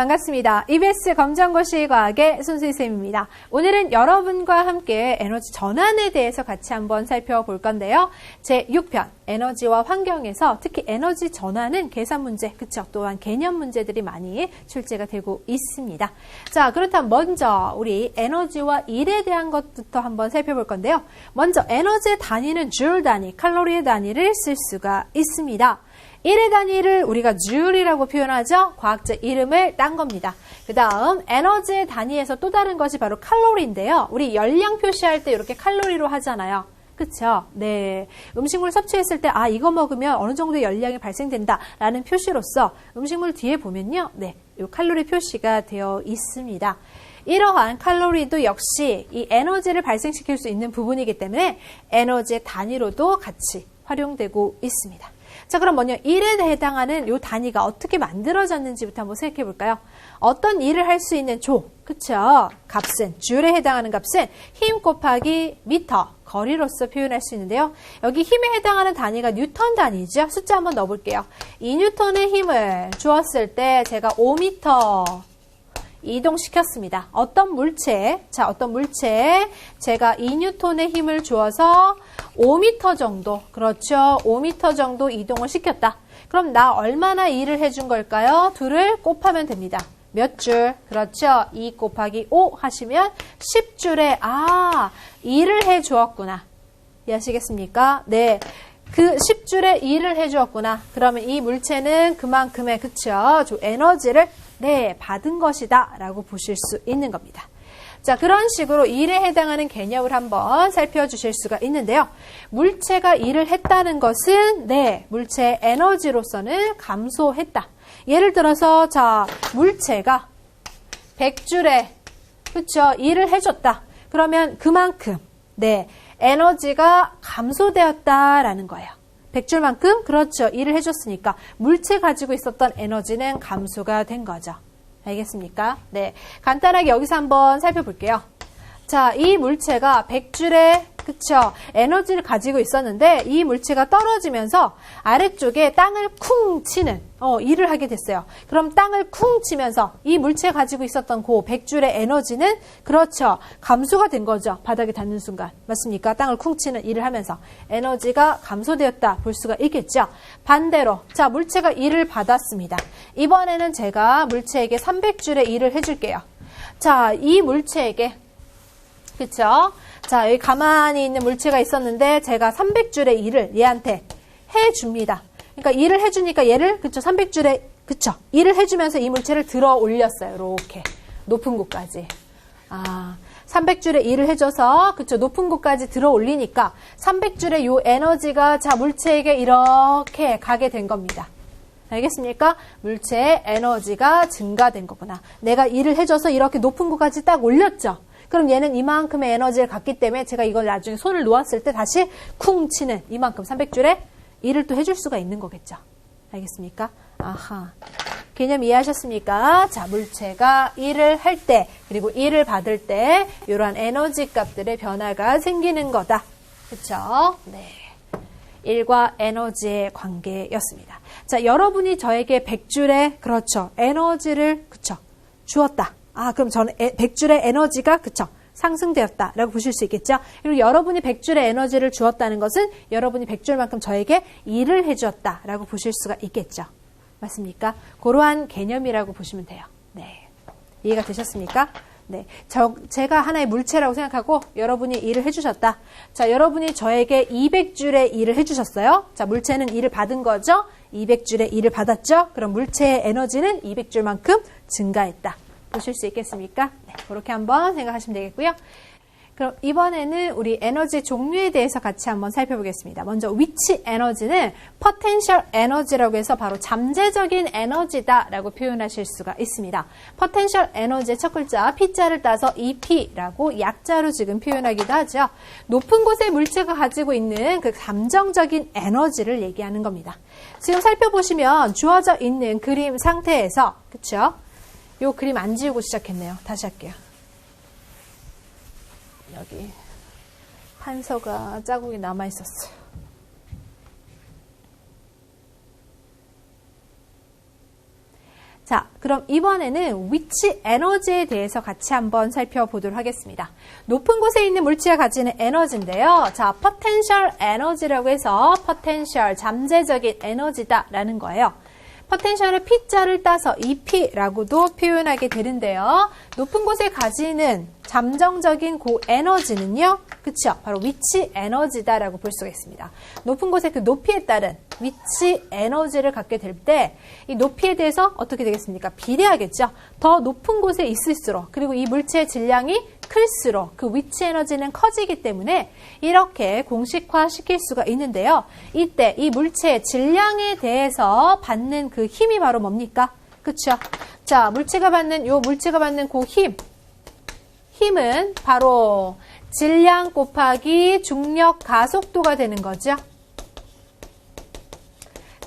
반갑습니다. EBS 검정고시 과학의 손수희쌤입니다. 오늘은 여러분과 함께 에너지 전환에 대해서 같이 한번 살펴볼 건데요. 제6편 에너지와 환경에서 특히 에너지 전환은 계산 문제, 그쵸? 또한 개념 문제들이 많이 출제가 되고 있습니다. 자, 그렇다면 먼저 우리 에너지와 일에 대한 것부터 한번 살펴볼 건데요. 먼저 에너지의 단위는 줄 단위, 칼로리의 단위를 쓸 수가 있습니다. 1의 단위를 우리가 줄이라고 표현하죠. 과학적 이름을 딴 겁니다. 그 다음 에너지의 단위에서 또 다른 것이 바로 칼로리인데요. 우리 열량 표시할 때 이렇게 칼로리로 하잖아요. 그쵸? 네. 음식물 섭취했을 때 이거 먹으면 어느 정도의 열량이 발생된다 라는 표시로서 음식물 뒤에 보면요. 네, 이 칼로리 표시가 되어 있습니다. 이러한 칼로리도 역시 이 에너지를 발생시킬 수 있는 부분이기 때문에 에너지의 단위로도 같이 활용되고 있습니다. 자, 그럼 먼저 일에 해당하는 이 단위가 어떻게 만들어졌는지부터 한번 생각해 볼까요? 어떤 일을 할 수 있는 조, 그쵸? 값은, 줄에 해당하는 값은 힘 곱하기 미터, 거리로서 표현할 수 있는데요. 여기 힘에 해당하는 단위가 뉴턴 단위죠. 숫자 한번 넣어볼게요. 2뉴턴의 힘을 주었을 때 제가 5미터 이동시켰습니다. 어떤 물체에 제가 2뉴턴의 힘을 주어서 5m 정도, 그렇죠. 5m 정도 이동을 시켰다. 그럼 나 얼마나 일을 해준 걸까요? 둘을 곱하면 됩니다. 몇 줄? 그렇죠. 2 곱하기 5 하시면 10줄에 일을 해 주었구나. 이해하시겠습니까? 네. 그 10줄에 일을 해 주었구나. 그러면 이 물체는 그만큼의, 그쵸? 에너지를 받은 것이다 라고 보실 수 있는 겁니다. 자, 그런 식으로 일에 해당하는 개념을 한번 살펴주실 수가 있는데요. 물체가 일을 했다는 것은 물체의 에너지로서는 감소했다. 예를 들어서 자, 물체가 100줄에 그쵸? 일을 해줬다. 그러면 그만큼 에너지가 감소되었다라는 거예요. 100줄만큼 그렇죠. 일을 해줬으니까 물체 가지고 있었던 에너지는 감소가 된 거죠. 알겠습니까? 네. 간단하게 여기서 한번 살펴볼게요. 자, 이 물체가 100줄의 그쵸? 에너지를 가지고 있었는데 이 물체가 떨어지면서 아래쪽에 땅을 쿵 치는 일을 하게 됐어요. 그럼 땅을 쿵 치면서 이 물체가 가지고 있었던 그 100줄의 에너지는 그렇죠. 감소가 된 거죠. 바닥에 닿는 순간. 맞습니까? 땅을 쿵 치는 일을 하면서 에너지가 감소되었다 볼 수가 있겠죠. 반대로 자, 물체가 일을 받았습니다. 이번에는 제가 물체에게 300줄의 일을 해줄게요. 자, 이 물체에게 그쵸? 자, 여기 가만히 있는 물체가 있었는데 제가 300줄의 일을 얘한테 해줍니다. 그러니까 일을 해주니까 얘를 그쵸? 300줄의 그쵸? 일을 해주면서 이 물체를 들어 올렸어요. 이렇게 높은 곳까지. 300줄의 일을 해줘서 그쵸? 높은 곳까지 들어 올리니까 300줄의 요 에너지가 자, 물체에게 이렇게 가게 된 겁니다. 알겠습니까? 물체의 에너지가 증가된 거구나. 내가 일을 해줘서 이렇게 높은 곳까지 딱 올렸죠. 그럼 얘는 이만큼의 에너지를 갖기 때문에 제가 이걸 나중에 손을 놓았을 때 다시 쿵 치는 이만큼 300줄에 일을 또 해줄 수가 있는 거겠죠. 알겠습니까? 아하. 개념 이해하셨습니까? 자, 물체가 일을 할 때 그리고 일을 받을 때 이러한 에너지 값들의 변화가 생기는 거다. 그렇죠? 네. 일과 에너지의 관계였습니다. 자, 여러분이 저에게 100줄의 그렇죠. 에너지를 그쵸 주었다. 그럼 저는 100줄의 에너지가 그쵸 상승되었다라고 보실 수 있겠죠. 그리고 여러분이 100줄의 에너지를 주었다는 것은 여러분이 100줄만큼 저에게 일을 해주었다라고 보실 수가 있겠죠. 맞습니까? 그러한 개념이라고 보시면 돼요. 네, 이해가 되셨습니까? 네, 제가 하나의 물체라고 생각하고 여러분이 일을 해주셨다. 자, 여러분이 저에게 200줄의 일을 해주셨어요. 자, 물체는 일을 받은 거죠. 200줄의 일을 받았죠. 그럼 물체의 에너지는 200줄만큼 증가했다. 보실 수 있겠습니까? 네, 그렇게 한번 생각하시면 되겠고요. 그럼 이번에는 우리 에너지 종류에 대해서 같이 한번 살펴보겠습니다. 먼저 위치 에너지는 potential 에너지라고 해서 바로 잠재적인 에너지다라고 표현하실 수가 있습니다. potential 에너지의 첫 글자 P자를 따서 EP라고 약자로 지금 표현하기도 하죠. 높은 곳의 물체가 가지고 있는 그 감정적인 에너지를 얘기하는 겁니다. 지금 살펴보시면 주어져 있는 그림 상태에서 그렇죠? 요 그림 안 지우고 시작했네요. 다시 할게요. 여기 판서가 자국이 남아있었어요. 자, 그럼 그럼 이번에는 위치 에너지에 대해서 같이 한번 살펴보도록 하겠습니다. 높은 곳에 있는 물체가 가지는 에너지인데요. 자, potential 에너지라고 해서 potential, 잠재적인 에너지다라는 거예요. potential의 P자를 따서 EP라고도 표현하게 되는데요. 높은 곳에 가지는 잠정적인 그 에너지는요. 그쵸? 바로 위치 에너지다라고 볼 수가 있습니다. 높은 곳의 그 높이에 따른 위치 에너지를 갖게 될 때 이 높이에 대해서 어떻게 되겠습니까? 비례하겠죠? 더 높은 곳에 있을수록 그리고 이 물체의 질량이 클수록 그 위치 에너지는 커지기 때문에 이렇게 공식화 시킬 수가 있는데요. 이때 이 물체의 질량에 대해서 받는 그 힘이 바로 뭡니까? 그쵸? 자, 물체가 받는 그 힘은 바로 질량 곱하기 중력 가속도가 되는 거죠.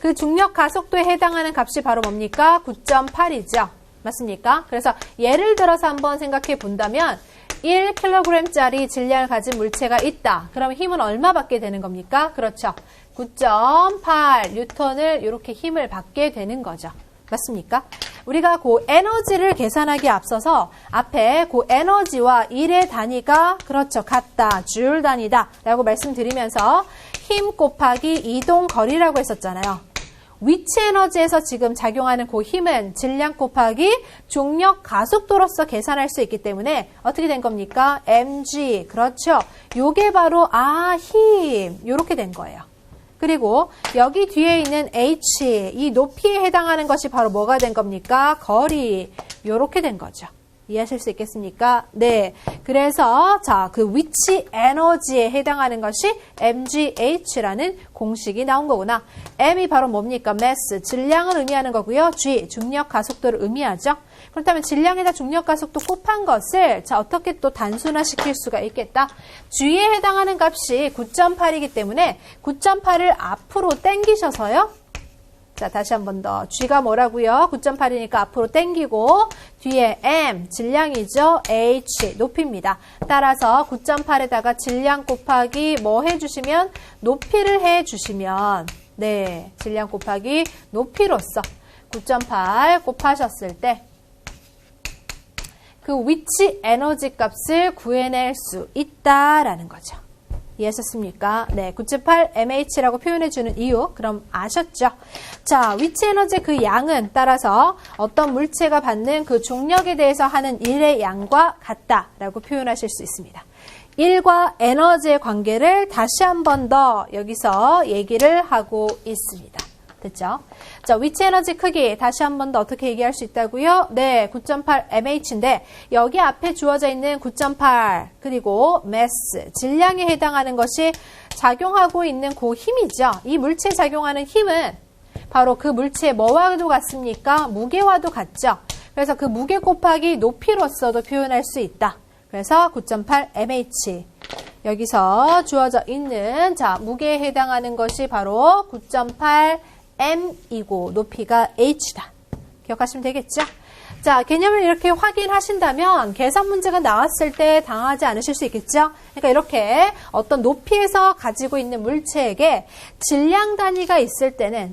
그 중력 가속도에 해당하는 값이 바로 뭡니까? 9.8이죠. 맞습니까? 그래서 예를 들어서 한번 생각해 본다면 1kg짜리 질량을 가진 물체가 있다. 그럼 힘은 얼마 받게 되는 겁니까? 그렇죠. 9.8 뉴턴을 이렇게 힘을 받게 되는 거죠. 맞습니까? 우리가 그 에너지를 계산하기에 앞서서 앞에 그 에너지와 일의 단위가 그렇죠. 같다. 줄 단위다. 라고 말씀드리면서 힘 곱하기 이동 거리라고 했었잖아요. 위치 에너지에서 지금 작용하는 그 힘은 질량 곱하기 중력 가속도로서 계산할 수 있기 때문에 어떻게 된 겁니까? mg. 그렇죠. 요게 바로 힘. 요렇게 된 거예요. 그리고 여기 뒤에 있는 h. 이 높이에 해당하는 것이 바로 뭐가 된 겁니까? 거리. 요렇게 된 거죠. 이해하실 수 있겠습니까? 네. 그래서 자, 그 위치 에너지에 해당하는 것이 mgh라는 공식이 나온 거구나. m이 바로 뭡니까? mass, 질량을 의미하는 거고요. g, 중력 가속도를 의미하죠. 그렇다면 질량에다 중력 가속도 곱한 것을 자, 어떻게 또 단순화시킬 수가 있겠다? g에 해당하는 값이 9.8이기 때문에 9.8을 앞으로 당기셔서요. 자, 다시 한 번 더. G가 뭐라고요? 9.8이니까 앞으로 당기고 뒤에 M, 질량이죠. H, 높이입니다. 따라서 9.8에다가 질량 곱하기 뭐 해주시면? 높이를 해주시면 네, 질량 곱하기 높이로서 9.8 곱하셨을 때 그 위치 에너지 값을 구해낼 수 있다라는 거죠. 이해하셨습니까? 네, 9.8 mh라고 표현해주는 이유 그럼 아셨죠? 자, 위치 에너지 그 양은 따라서 어떤 물체가 받는 그 중력에 대해서 하는 일의 양과 같다라고 표현하실 수 있습니다. 일과 에너지의 관계를 다시 한 번 더 여기서 얘기를 하고 있습니다. 됐죠? 자, 위치 에너지 크기 다시 한 번 더 어떻게 얘기할 수 있다고요? 네, 9.8 mh인데 여기 앞에 주어져 있는 9.8 그리고 mass, 질량에 해당하는 것이 작용하고 있는 그 힘이죠. 이 물체에 작용하는 힘은 바로 그 물체의 뭐와도 같습니까? 무게와도 같죠. 그래서 그 무게 곱하기 높이로서도 표현할 수 있다. 그래서 9.8 mh. 여기서 주어져 있는 자, 무게에 해당하는 것이 바로 9.8 m이고 높이가 h다. 기억하시면 되겠죠? 자, 개념을 이렇게 확인하신다면 계산 문제가 나왔을 때 당하지 않으실 수 있겠죠? 그러니까 이렇게 어떤 높이에서 가지고 있는 물체에게 질량 단위가 있을 때는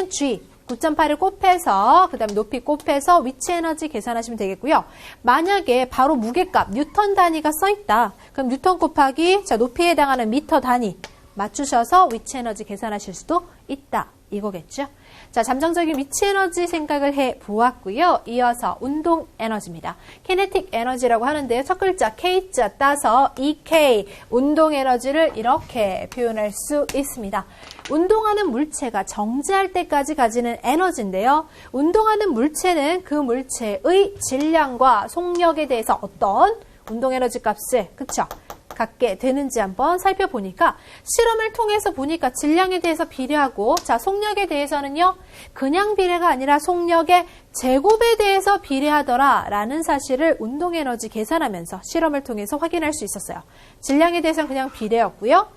G 9.8을 곱해서 그 다음에 높이 곱해서 위치 에너지 계산하시면 되겠고요. 만약에 바로 무게값 뉴턴 단위가 써있다. 그럼 뉴턴 곱하기 자, 높이에 해당하는 미터 단위 맞추셔서 위치 에너지 계산하실 수도 있다. 이거겠죠? 자, 잠정적인 위치 에너지 생각을 해 보았고요. 이어서 운동 에너지입니다. 키네틱 에너지라고 하는데요. 첫 글자 K자 따서 EK, 운동 에너지를 이렇게 표현할 수 있습니다. 운동하는 물체가 정지할 때까지 가지는 에너지인데요. 운동하는 물체는 그 물체의 질량과 속력에 대해서 어떤 운동 에너지 값을, 그쵸? 갖게 되는지 한번 살펴보니까 실험을 통해서 보니까 질량에 대해서 비례하고 자, 속력에 대해서는요. 그냥 비례가 아니라 속력의 제곱에 대해서 비례하더라 라는 사실을 운동에너지 계산하면서 실험을 통해서 확인할 수 있었어요. 질량에 대해서는 그냥 비례였고요.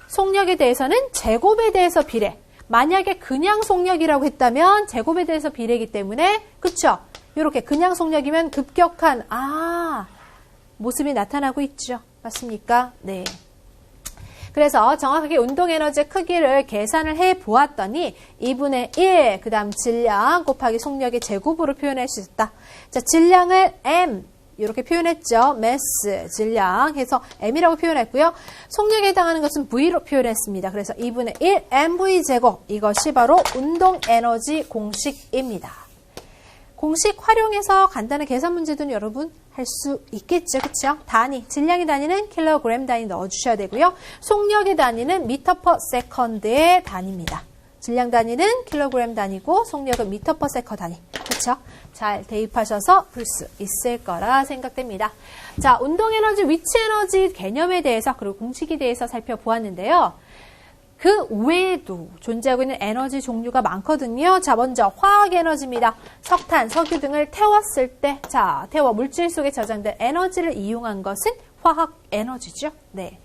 속력에 대해서는 제곱에 대해서 비례. 만약에 그냥 속력이라고 했다면 제곱에 대해서 비례이기 때문에 그쵸? 이렇게 그냥 속력이면 급격한 모습이 나타나고 있죠. 맞습니까? 네. 그래서 정확하게 운동 에너지의 크기를 계산을 해 보았더니 2분의 1, 그 다음 질량 곱하기 속력의 제곱으로 표현할 수 있다. 자, 질량을 M, 이렇게 표현했죠. mass, 질량 해서 m이라고 표현했고요. 속력에 해당하는 것은 v로 표현했습니다. 그래서 2분의 1 mv 제곱, 이것이 바로 운동 에너지 공식입니다. 공식 활용해서 간단한 계산 문제도 여러분 할 수 있겠죠. 그렇죠? 단위, 질량의 단위는 킬로그램 단위 넣어주셔야 되고요. 속력의 단위는 미터 퍼 세컨드의 단위입니다. 질량 단위는 킬로그램 단위고 속력은 미터 퍼 세컨드 단위. 그렇죠? 잘 대입하셔서 풀 수 있을 거라 생각됩니다. 자, 운동 에너지, 위치 에너지 개념에 대해서 그리고 공식에 대해서 살펴보았는데요. 그 외에도 존재하고 있는 에너지 종류가 많거든요. 자, 먼저 화학 에너지입니다. 석탄, 석유 등을 태웠을 때, 자, 태워 물질 속에 저장된 에너지를 이용한 것은 화학 에너지죠. 네.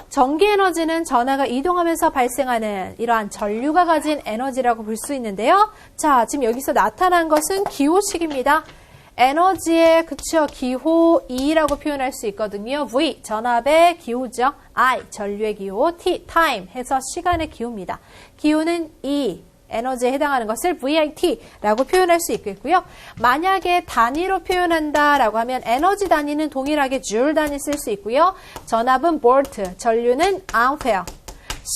전기 에너지는 전하가 이동하면서 발생하는 이러한 전류가 가진 에너지라고 볼 수 있는데요. 자, 지금 여기서 나타난 것은 기호식입니다. 에너지의 그쵸 기호 E라고 표현할 수 있거든요. V 전압의 기호죠. I 전류의 기호, T time 해서 시간의 기호입니다. 기호는 E 에너지에 해당하는 것을 VIT라고 표현할 수 있겠고요. 만약에 단위로 표현한다라고 하면 에너지 단위는 동일하게 줄 단위 쓸 수 있고요. 전압은 볼트, 전류는 암페어,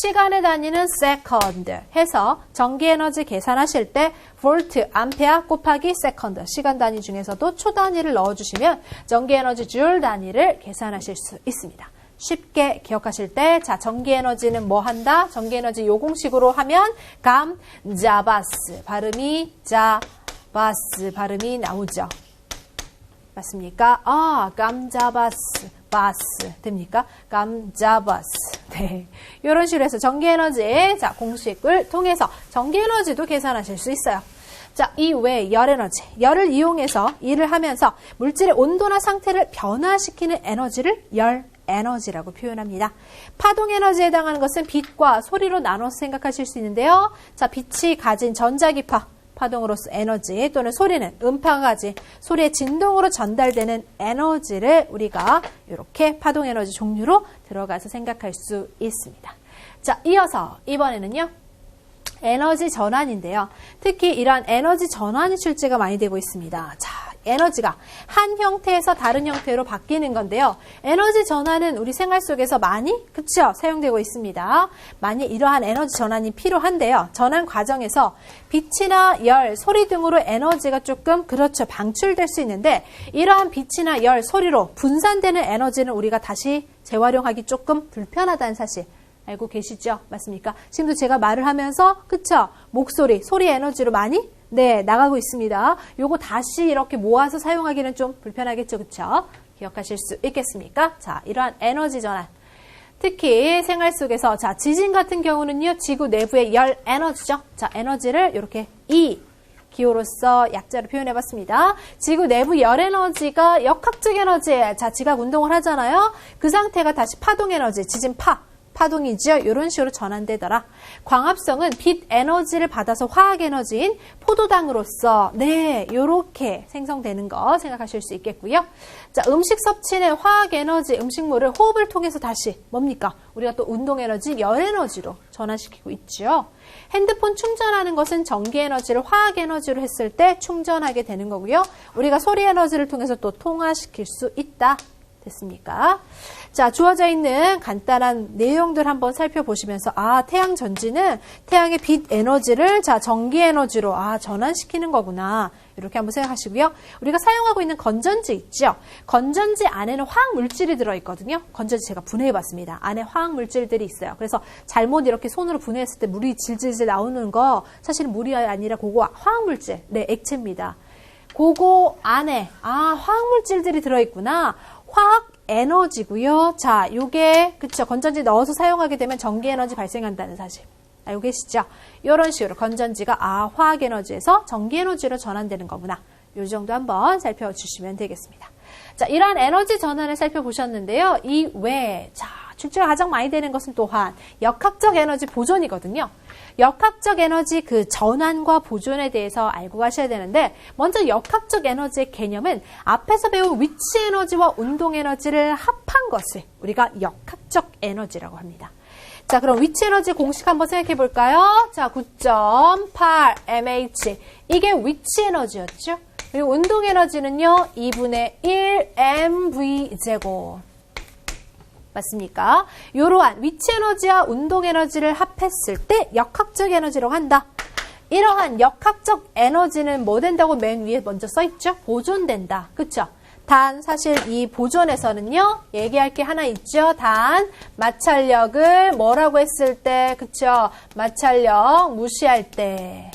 시간의 단위는 세컨드 해서 전기 에너지 계산하실 때 볼트, 암페어 곱하기 세컨드, 시간 단위 중에서도 초 단위를 넣어주시면 전기 에너지 줄 단위를 계산하실 수 있습니다. 쉽게 기억하실 때, 자, 전기 에너지는 뭐 한다? 전기 에너지 요 공식으로 하면 감자바스, 발음이 나오죠. 맞습니까? 아, 감자바스, 바스 됩니까? 감자바스. 네. 이런 식으로 해서 전기 에너지, 자, 공식을 통해서 전기 에너지도 계산하실 수 있어요. 자, 이외에 열 에너지, 열을 이용해서 일을 하면서 물질의 온도나 상태를 변화시키는 에너지를 열 에너지라고 표현합니다. 파동 에너지에 해당하는 것은 빛과 소리로 나눠서 생각하실 수 있는데요. 자, 빛이 가진 전자기파, 파동으로서 에너지, 또는 소리는 음파가 가진 소리의 진동으로 전달되는 에너지를 우리가 이렇게 파동 에너지 종류로 들어가서 생각할 수 있습니다. 자, 이어서 이번에는요. 에너지 전환인데요. 특히 이러한 에너지 전환이 출제가 많이 되고 있습니다. 자, 에너지가 한 형태에서 다른 형태로 바뀌는 건데요. 에너지 전환은 우리 생활 속에서 많이 그쵸? 사용되고 있습니다. 많이 이러한 에너지 전환이 필요한데요. 전환 과정에서 빛이나 열, 소리 등으로 에너지가 조금 그렇죠. 방출될 수 있는데 이러한 빛이나 열, 소리로 분산되는 에너지는 우리가 다시 재활용하기 조금 불편하다는 사실 알고 계시죠? 맞습니까? 지금도 제가 말을 하면서 그쵸? 목소리, 소리 에너지로 많이 나가고 있습니다. 요거 다시 이렇게 모아서 사용하기는 좀 불편하겠죠? 그쵸? 기억하실 수 있겠습니까? 자, 이러한 에너지 전환. 특히 생활 속에서 자, 지진 같은 경우는요. 지구 내부의 열 에너지죠? 자, 에너지를 이렇게 E 기호로서 약자로 표현해봤습니다. 지구 내부 열 에너지가 역학적 에너지, 자, 지각 운동을 하잖아요. 그 상태가 다시 파동 에너지, 지진 파동이죠. 이런 식으로 전환되더라. 광합성은 빛 에너지를 받아서 화학 에너지인 포도당으로서 이렇게 생성되는 거 생각하실 수 있겠고요. 자, 음식 섭취는 화학 에너지, 음식물을 호흡을 통해서 다시 뭡니까? 우리가 또 운동 에너지, 열 에너지로 전환시키고 있죠. 핸드폰 충전하는 것은 전기 에너지를 화학 에너지로 했을 때 충전하게 되는 거고요. 우리가 소리 에너지를 통해서 또 통화시킬 수 있다. 됐습니까? 자, 주어져 있는 간단한 내용들 한번 살펴보시면서 태양 전지는 태양의 빛 에너지를 자, 전기 에너지로 전환시키는 거구나. 이렇게 한번 생각하시고요. 우리가 사용하고 있는 건전지 있죠? 건전지 안에는 화학 물질이 들어있거든요. 건전지 제가 분해해봤습니다. 안에 화학 물질들이 있어요. 그래서 잘못 이렇게 손으로 분해했을 때 물이 질질질 나오는 거 사실은 물이 아니라 그거 화학 물질, 액체입니다. 그거 안에 화학 물질들이 들어있구나. 화학 에너지고요. 자, 요게 그쵸? 건전지 넣어서 사용하게 되면 전기 에너지 발생한다는 사실 알고 계시죠? 이런 식으로 건전지가 화학 에너지에서 전기 에너지로 전환되는 거구나. 요 정도 한번 살펴주시면 되겠습니다. 자, 이러한 에너지 전환을 살펴보셨는데요. 이 외에 자, 출제가 가장 많이 되는 것은 또한 역학적 에너지 보존이거든요. 역학적 에너지 그 전환과 보존에 대해서 알고 가셔야 되는데 먼저 역학적 에너지의 개념은 앞에서 배운 위치 에너지와 운동 에너지를 합한 것을 우리가 역학적 에너지라고 합니다. 자, 그럼 위치 에너지 공식 한번 생각해 볼까요? 자, 9.8 mH. 이게 위치 에너지였죠? 그리고 운동 에너지는요, 2분의 1 mv 제곱. 맞습니까? 이러한 위치 에너지와 운동 에너지를 합했을 때 역학적 에너지라고 한다. 이러한 역학적 에너지는 뭐 된다고 맨 위에 먼저 써있죠? 보존된다. 그쵸? 단 사실 이 보존에서는요, 얘기할 게 하나 있죠. 단 마찰력을 뭐라고 했을 때, 그쵸? 마찰력 무시할 때.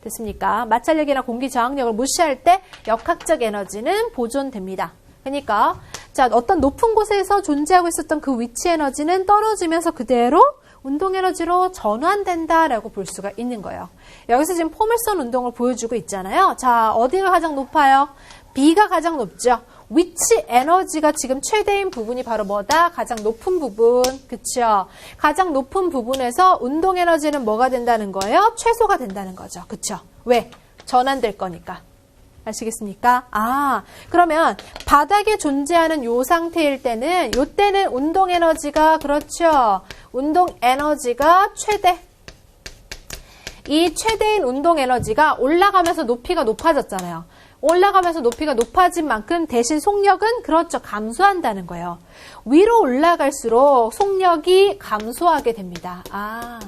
됐습니까? 마찰력이나 공기 저항력을 무시할 때 역학적 에너지는 보존됩니다. 그러니까 자, 어떤 높은 곳에서 존재하고 있었던 그 위치 에너지는 떨어지면서 그대로 운동 에너지로 전환된다라고 볼 수가 있는 거예요. 여기서 지금 포물선 운동을 보여주고 있잖아요. 자, 어디가 가장 높아요? B가 가장 높죠. 위치 에너지가 지금 최대인 부분이 바로 뭐다? 가장 높은 부분. 그쵸? 가장 높은 부분에서 운동 에너지는 뭐가 된다는 거예요? 최소가 된다는 거죠. 그쵸? 왜? 전환될 거니까. 아시겠습니까? 아, 그러면 바닥에 존재하는 요 상태일 때는, 요 때는 운동 에너지가, 그렇죠? 운동 에너지가 최대. 이 최대인 운동 에너지가 올라가면서 높이가 높아졌잖아요. 올라가면서 높이가 높아진 만큼 대신 속력은 그렇죠. 감소한다는 거예요. 위로 올라갈수록 속력이 감소하게 됩니다. 아,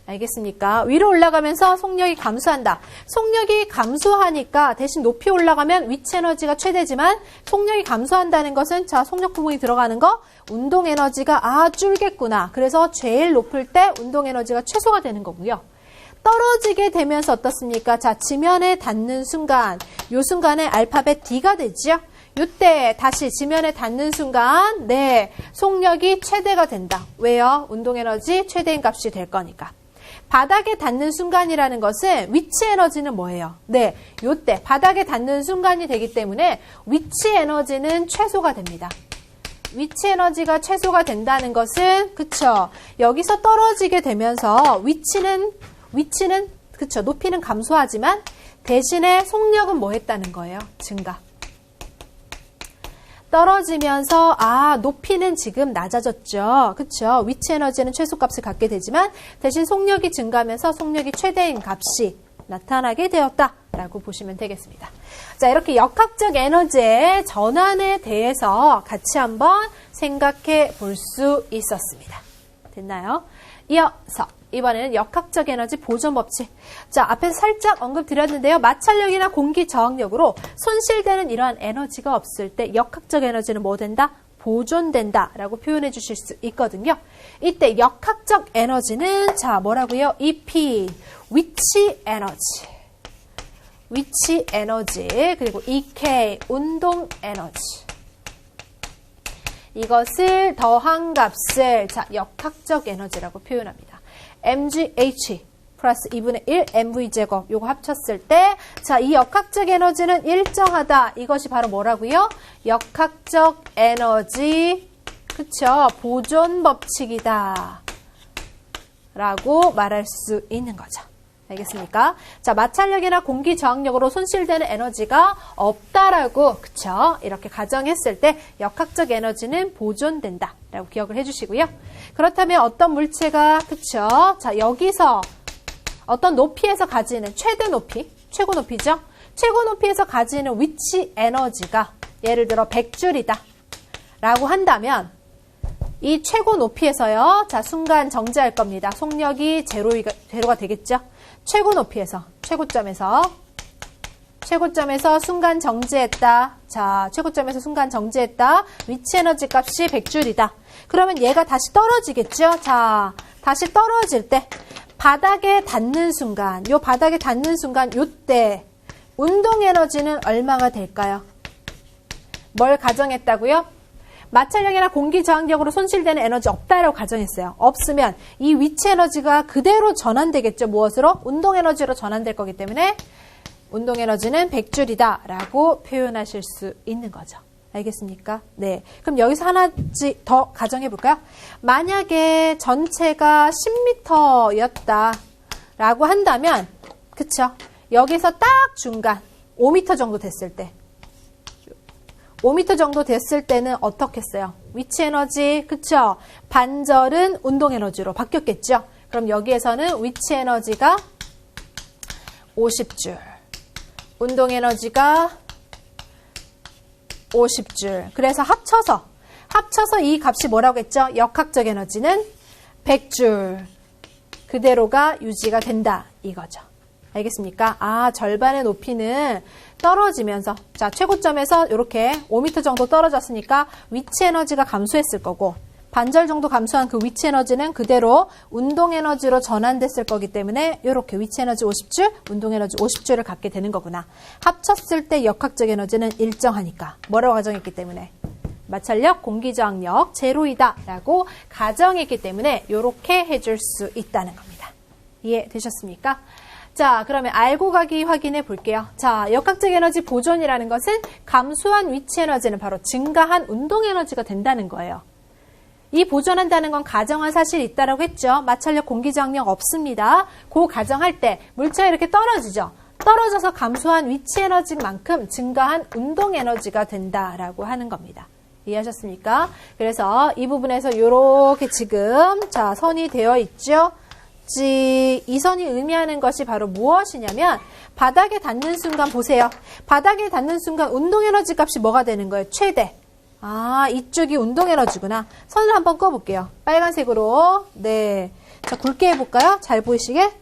알겠습니까? 위로 올라가면서 속력이 감소한다. 속력이 감소하니까 대신 높이 올라가면 위치 에너지가 최대지만 속력이 감소한다는 것은 자, 속력 부분이 들어가는 거 운동 에너지가 줄겠구나. 그래서 제일 높을 때 운동 에너지가 최소가 되는 거고요. 떨어지게 되면서 어떻습니까? 자, 지면에 닿는 순간, 요 순간에 알파벳 D가 되죠? 요때 다시 지면에 닿는 순간, 네, 속력이 최대가 된다. 왜요? 운동 에너지 최대인 값이 될 거니까. 바닥에 닿는 순간이라는 것은 위치 에너지는 뭐예요? 네, 요때 바닥에 닿는 순간이 되기 때문에 위치 에너지는 최소가 됩니다. 위치 에너지가 최소가 된다는 것은, 그쵸? 여기서 떨어지게 되면서 위치는 그쵸, 높이는 감소하지만 대신에 속력은 뭐 했다는 거예요? 증가. 떨어지면서 높이는 지금 낮아졌죠. 그쵸? 위치 에너지는 최소값을 갖게 되지만 대신 속력이 증가하면서 속력이 최대인 값이 나타나게 되었다라고 보시면 되겠습니다. 자, 이렇게 역학적 에너지의 전환에 대해서 같이 한번 생각해 볼 수 있었습니다. 됐나요? 이어서 이번에는 역학적 에너지 보존 법칙. 자, 앞에서 살짝 언급드렸는데요. 마찰력이나 공기 저항력으로 손실되는 이러한 에너지가 없을 때 역학적 에너지는 뭐 된다? 보존된다 라고 표현해 주실 수 있거든요. 이때 역학적 에너지는 자, 뭐라고요? EP, 위치 에너지, 그리고 EK, 운동 에너지. 이것을 더한 값을 자, 역학적 에너지라고 표현합니다. mgh 플러스 2분의 1 mv 제곱 요거 합쳤을 때 자, 이 역학적 에너지는 일정하다. 이것이 바로 뭐라고요? 역학적 에너지, 그쵸? 보존 법칙이다 라고 말할 수 있는 거죠. 알겠습니까? 자, 마찰력이나 공기 저항력으로 손실되는 에너지가 없다라고, 그쵸? 이렇게 가정했을 때 역학적 에너지는 보존된다 라고 기억을 해주시고요. 그렇다면 어떤 물체가, 그쵸? 자, 여기서 어떤 높이에서 가지는 최대 높이, 최고 높이죠? 최고 높이에서 가지는 위치 에너지가 예를 들어 100줄이다 라고 한다면 이 최고 높이에서요. 자, 순간 정지할 겁니다. 속력이 제로가 되겠죠? 최고 높이에서, 최고점에서 순간 정지했다. 자, 최고점에서 순간 정지했다. 위치 에너지 값이 100줄이다. 그러면 얘가 다시 떨어지겠죠? 자, 다시 떨어질 때 바닥에 닿는 순간, 요때 운동 에너지는 얼마가 될까요? 뭘 가정했다고요? 마찰력이나 공기 저항력으로 손실되는 에너지 없다라고 가정했어요. 없으면 이 위치 에너지가 그대로 전환되겠죠. 무엇으로? 운동 에너지로 전환될 거기 때문에 운동 에너지는 100줄이다 라고 표현하실 수 있는 거죠. 알겠습니까? 네. 그럼 여기서 하나씩 더 가정해 볼까요? 만약에 전체가 10m였다 라고 한다면, 그쵸? 여기서 딱 중간 5m 정도 됐을 때 5m 정도 됐을 때는 어떻게 했어요? 위치 에너지, 그쵸? 반절은 운동 에너지로 바뀌었겠죠? 그럼 여기에서는 위치 에너지가 50줄, 운동 에너지가 50줄. 그래서 합쳐서 이 값이 뭐라고 했죠? 역학적 에너지는 100줄. 그대로가 유지가 된다. 이거죠. 알겠습니까? 아, 절반의 높이는 떨어지면서, 자, 최고점에서 이렇게 5m 정도 떨어졌으니까 위치 에너지가 감소했을 거고, 반절 정도 감소한 그 위치 에너지는 그대로 운동 에너지로 전환됐을 거기 때문에 이렇게 위치 에너지 50줄, 운동 에너지 50줄을 갖게 되는 거구나. 합쳤을 때 역학적 에너지는 일정하니까. 뭐라고 가정했기 때문에? 마찰력, 공기저항력, 제로이다 라고 가정했기 때문에 이렇게 해줄 수 있다는 겁니다. 이해되셨습니까? 자, 그러면 알고 가기 확인해 볼게요. 자, 역학적 에너지 보존이라는 것은 감소한 위치 에너지는 바로 증가한 운동 에너지가 된다는 거예요. 이 보존한다는 건 가정한 사실이 있다라고 했죠. 마찰력, 공기저항력 없습니다. 그 가정할 때 물체가 이렇게 떨어지죠. 떨어져서 감소한 위치 에너지만큼 증가한 운동 에너지가 된다라고 하는 겁니다. 이해하셨습니까? 그래서 이 부분에서 이렇게 지금 자 선이 되어 있죠. 이 선이 의미하는 것이 바로 무엇이냐면 바닥에 닿는 순간 보세요. 바닥에 닿는 순간 운동 에너지 값이 뭐가 되는 거예요? 최대. 아, 이쪽이 운동 에너지구나. 선을 한번 꺼볼게요. 빨간색으로. 네. 자, 굵게 해볼까요? 잘 보이시게?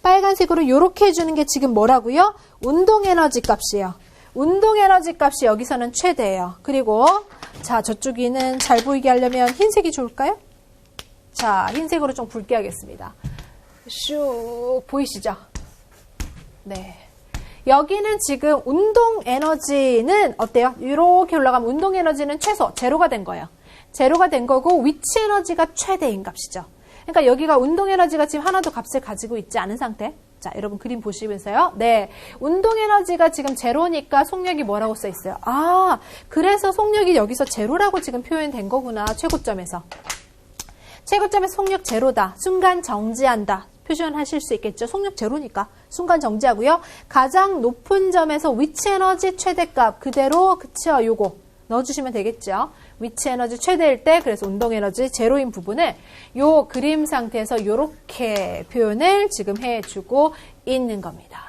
빨간색으로 이렇게 해주는 게 지금 뭐라고요? 운동 에너지 값이에요. 운동 에너지 값이 여기서는 최대예요. 그리고 자, 저쪽에는 잘 보이게 하려면 흰색이 좋을까요? 자, 흰색으로 좀 굵게 하겠습니다. 슉 보이시죠? 네. 여기는 지금 운동 에너지는 어때요? 이렇게 올라가면 운동 에너지는 최소, 제로가 된 거예요. 제로가 된 거고 위치 에너지가 최대인 값이죠. 그러니까 여기가 운동 에너지가 지금 하나도 값을 가지고 있지 않은 상태. 자, 여러분 그림 보시면서요. 네. 운동 에너지가 지금 제로니까 속력이 뭐라고 써 있어요? 아, 그래서 속력이 여기서 제로라고 지금 표현된 거구나. 최고점에서. 최고점에서 속력 제로다. 순간 정지한다. 표현하실 수 있겠죠. 속력 제로니까 순간 정지하고요. 가장 높은 점에서 위치 에너지 최대값 그대로 그쵸? 요거 넣어주시면 되겠죠. 위치 에너지 최대일 때 그래서 운동 에너지 제로인 부분을 요 그림 상태에서 요렇게 표현을 지금 해주고 있는 겁니다.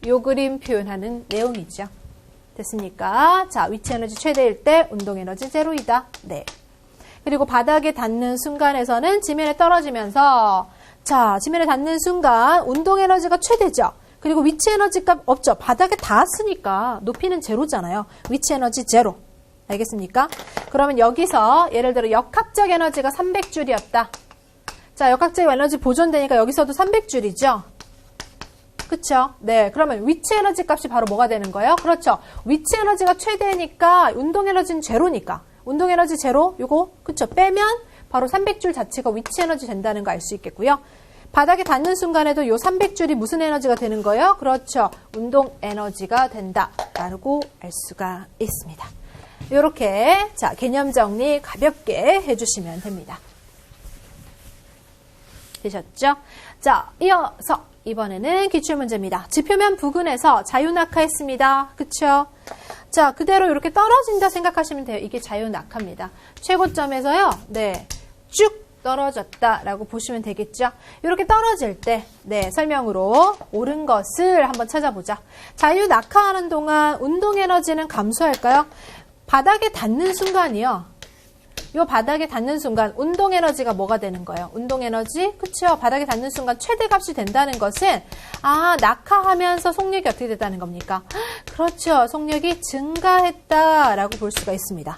요 그림 표현하는 내용이죠. 됐습니까? 자, 위치 에너지 최대일 때 운동 에너지 제로이다. 네. 그리고 바닥에 닿는 순간에서는 지면에 떨어지면서 자, 지면에 닿는 순간 운동 에너지가 최대죠. 그리고 위치 에너지 값 없죠. 바닥에 닿았으니까 높이는 제로잖아요. 위치 에너지 제로. 알겠습니까? 그러면 여기서 예를 들어 역학적 에너지가 300줄이었다. 자, 역학적 에너지 보존되니까 여기서도 300줄이죠. 그쵸? 네. 그러면 위치 에너지 값이 바로 뭐가 되는 거예요? 그렇죠. 위치 에너지가 최대니까 운동 에너지는 제로니까. 운동 에너지 제로, 요거, 그쵸? 빼면 바로 300줄 자체가 위치 에너지 된다는 거 알 수 있겠고요. 바닥에 닿는 순간에도 요 300줄이 무슨 에너지가 되는 거예요? 그렇죠. 운동 에너지가 된다라고 알 수가 있습니다. 이렇게 자 개념 정리 가볍게 해주시면 됩니다. 되셨죠? 자, 이어서 이번에는 기출문제입니다. 지표면 부근에서 자유낙하했습니다. 그쵸? 자, 그대로 이렇게 떨어진다 생각하시면 돼요. 이게 자유낙하입니다. 최고점에서요. 네, 쭉 떨어졌다라고 보시면 되겠죠? 이렇게 떨어질 때, 네, 설명으로 옳은 것을 한번 찾아보자. 자유낙하하는 동안 운동 에너지는 감소할까요? 바닥에 닿는 순간이요. 요 바닥에 닿는 순간 운동 에너지가 뭐가 되는 거예요? 운동 에너지, 그쵸? 바닥에 닿는 순간 최대값이 된다는 것은 아, 낙하하면서 속력이 어떻게 됐다는 겁니까? 그렇죠. 속력이 증가했다라고 볼 수가 있습니다.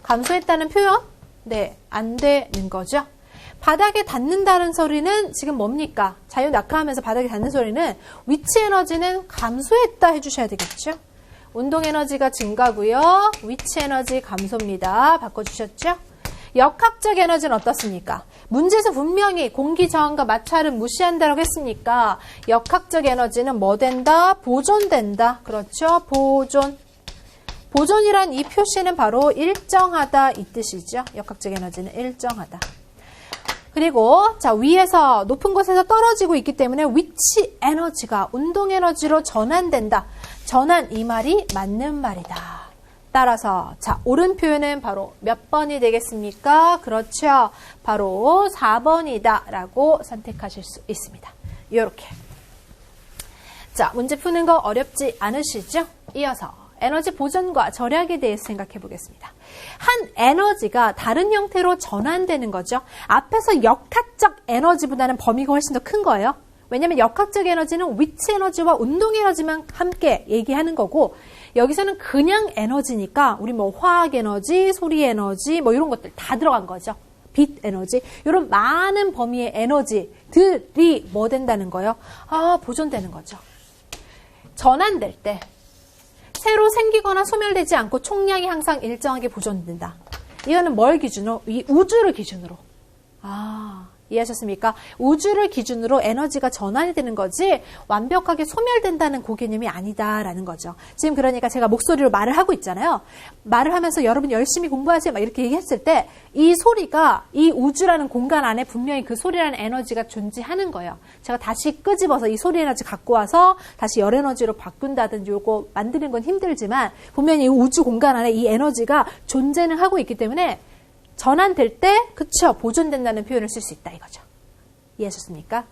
감소했다는 표현? 네, 안 되는 거죠. 바닥에 닿는다는 소리는 지금 뭡니까? 자유 낙하하면서 바닥에 닿는 소리는 위치 에너지는 감소했다 해주셔야 되겠죠? 운동 에너지가 증가고요. 위치 에너지 감소입니다. 바꿔주셨죠? 역학적 에너지는 어떻습니까? 문제에서 분명히 공기 저항과 마찰은 무시한다라고 했으니까 역학적 에너지는 뭐 된다? 보존된다. 그렇죠? 보존. 보존이란 이 표시는 바로 일정하다 이 뜻이죠. 역학적 에너지는 일정하다. 그리고 자 위에서 높은 곳에서 떨어지고 있기 때문에 위치 에너지가 운동 에너지로 전환된다. 전환 이 말이 맞는 말이다. 따라서 자, 옳은 표현은 바로 몇 번이 되겠습니까? 그렇죠. 바로 4번이다 라고 선택하실 수 있습니다. 이렇게. 자, 문제 푸는 거 어렵지 않으시죠? 이어서 에너지 보존과 절약에 대해서 생각해 보겠습니다. 한 에너지가 다른 형태로 전환되는 거죠. 앞에서 역학적 에너지보다는 범위가 훨씬 더 큰 거예요. 왜냐하면 역학적 에너지는 위치 에너지와 운동 에너지만 함께 얘기하는 거고, 여기서는 그냥 에너지니까 우리 뭐 화학 에너지, 소리 에너지 뭐 이런 것들 다 들어간 거죠. 빛 에너지, 이런 많은 범위의 에너지들이 뭐 된다는 거예요? 보존되는 거죠. 전환될 때 새로 생기거나 소멸되지 않고 총량이 항상 일정하게 보존된다. 이거는 뭘 기준으로? 이 우주를 기준으로. 이해하셨습니까? 우주를 기준으로 에너지가 전환이 되는 거지 완벽하게 소멸된다는 그 개념이 아니다라는 거죠. 지금 그러니까 제가 목소리로 말을 하고 있잖아요. 말을 하면서 여러분 열심히 공부하세요 막 이렇게 얘기했을 때 이 소리가 이 우주라는 공간 안에 분명히 그 소리라는 에너지가 존재하는 거예요. 제가 다시 끄집어서 이 소리 에너지 갖고 와서 다시 열 에너지로 바꾼다든지 요거 만드는 건 힘들지만 분명히 이 우주 공간 안에 이 에너지가 존재는 하고 있기 때문에 전환될 때, 그쵸, 보존된다는 표현을 쓸 수 있다 이거죠. 이해하셨습니까?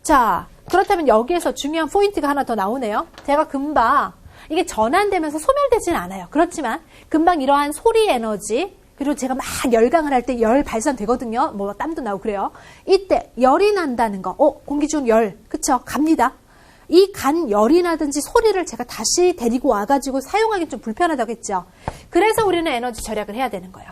자, 그렇다면 여기에서 중요한 포인트가 하나 더 나오네요. 제가 금방, 이게 전환되면서 소멸되지는 않아요. 그렇지만, 금방 이러한 소리 에너지, 그리고 제가 막 열강을 할 때 열 발산되거든요. 뭐 땀도 나고 그래요. 이때 열이 난다는 거, 공기 중 열, 그쵸, 갑니다. 이 간 열이 나든지 소리를 제가 다시 데리고 와가지고 사용하기 좀 불편하다고 했죠. 그래서 우리는 에너지 절약을 해야 되는 거예요.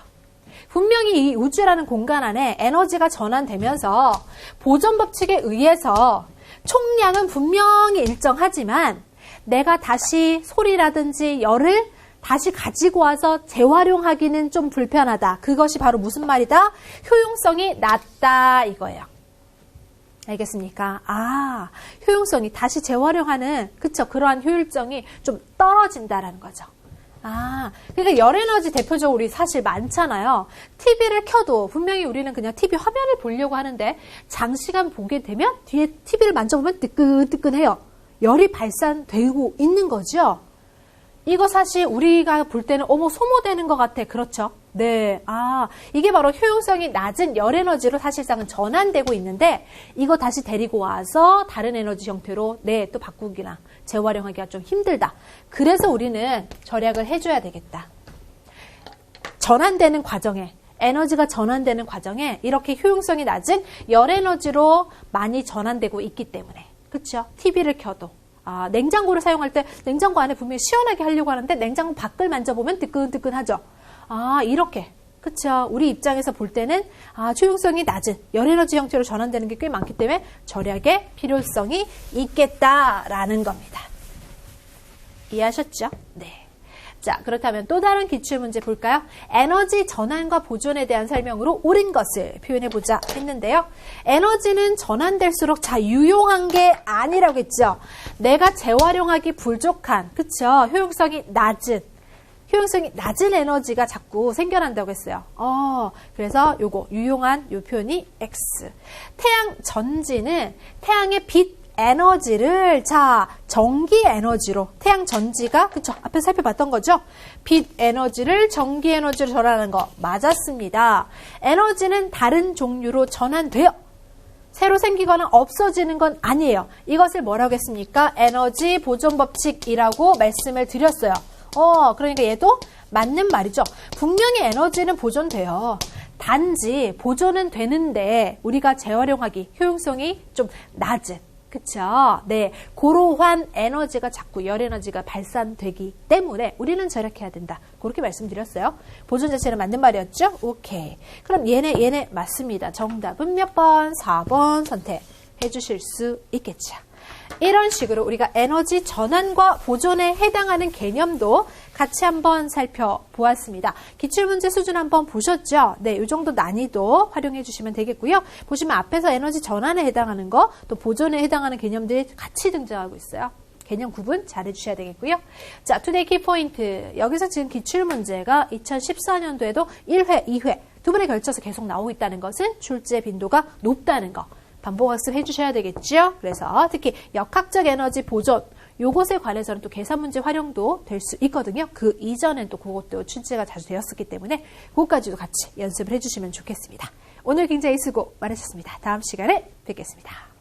분명히 이 우주라는 공간 안에 에너지가 전환되면서 보존 법칙에 의해서 총량은 분명히 일정하지만 내가 다시 소리라든지 열을 다시 가지고 와서 재활용하기는 좀 불편하다. 그것이 바로 무슨 말이다? 효용성이 낮다 이거예요. 알겠습니까? 효용성이 다시 재활용하는 그쵸? 그러한 효율성이 좀 떨어진다라는 거죠. 그러니까 열에너지 대표적으로 우리 사실 많잖아요. TV를 켜도 분명히 우리는 그냥 TV 화면을 보려고 하는데 장시간 보게 되면 뒤에 TV를 만져보면 뜨끈뜨끈해요. 열이 발산되고 있는 거죠. 이거 사실 우리가 볼 때는 소모되는 것 같아. 그렇죠? 네. 이게 바로 효용성이 낮은 열에너지로 사실상은 전환되고 있는데 이거 다시 데리고 와서 다른 에너지 형태로 또 바꾸기나 재활용하기가 좀 힘들다. 그래서 우리는 절약을 해줘야 되겠다. 전환되는 과정에 에너지가 전환되는 과정에 이렇게 효용성이 낮은 열에너지로 많이 전환되고 있기 때문에 그렇죠? TV를 켜도 냉장고를 사용할 때 냉장고 안에 분명히 시원하게 하려고 하는데 냉장고 밖을 만져보면 뜨끈뜨끈하죠. 이렇게 그렇죠. 우리 입장에서 볼 때는 효용성이 낮은 열에너지 형태로 전환되는 게 꽤 많기 때문에 절약의 필요성이 있겠다라는 겁니다. 이해하셨죠? 네. 자, 그렇다면 또 다른 기출문제 볼까요? 에너지 전환과 보존에 대한 설명으로 옳은 것을 표현해보자 했는데요. 에너지는 전환될수록 유용한 게 아니라고 했죠. 내가 재활용하기 부족한, 그쵸? 효용성이 낮은 에너지가 자꾸 생겨난다고 했어요. 그래서 요거, 유용한 요 표현이 X. 태양 전지는 태양의 빛 에너지를 전기 에너지로 태양 전지가 그쵸 앞에 살펴봤던 거죠. 빛 에너지를 전기 에너지로 전환하는 거 맞았습니다. 에너지는 다른 종류로 전환돼요. 새로 생기거나 없어지는 건 아니에요. 이것을 뭐라고 했습니까? 에너지 보존 법칙이라고 말씀을 드렸어요. 그러니까 얘도 맞는 말이죠. 분명히 에너지는 보존돼요. 단지 보존은 되는데 우리가 재활용하기 효용성이 좀 낮은 그쵸? 네. 고로한 에너지가 자꾸 열 에너지가 발산되기 때문에 우리는 절약해야 된다. 그렇게 말씀드렸어요. 보존 자체는 맞는 말이었죠? 오케이. 그럼 얘네 맞습니다. 정답은 몇 번? 4번 선택해 주실 수 있겠죠. 이런 식으로 우리가 에너지 전환과 보존에 해당하는 개념도 같이 한번 살펴보았습니다. 기출문제 수준 한번 보셨죠? 네, 이 정도 난이도 활용해 주시면 되겠고요. 보시면 앞에서 에너지 전환에 해당하는 거, 또 보존에 해당하는 개념들이 같이 등장하고 있어요. 개념 구분 잘 해주셔야 되겠고요. 자, 투데이 키포인트. 여기서 지금 기출문제가 2014년도에도 1회, 2회 두 번에 걸쳐서 계속 나오고 있다는 것은 출제 빈도가 높다는 거. 반복학습 해주셔야 되겠죠. 그래서 특히 역학적 에너지 보존 요것에 관해서는 또 계산 문제 활용도 될 수 있거든요. 그 이전엔 또 그것도 출제가 자주 되었었기 때문에 그것까지도 같이 연습을 해주시면 좋겠습니다. 오늘 굉장히 수고 많으셨습니다. 다음 시간에 뵙겠습니다.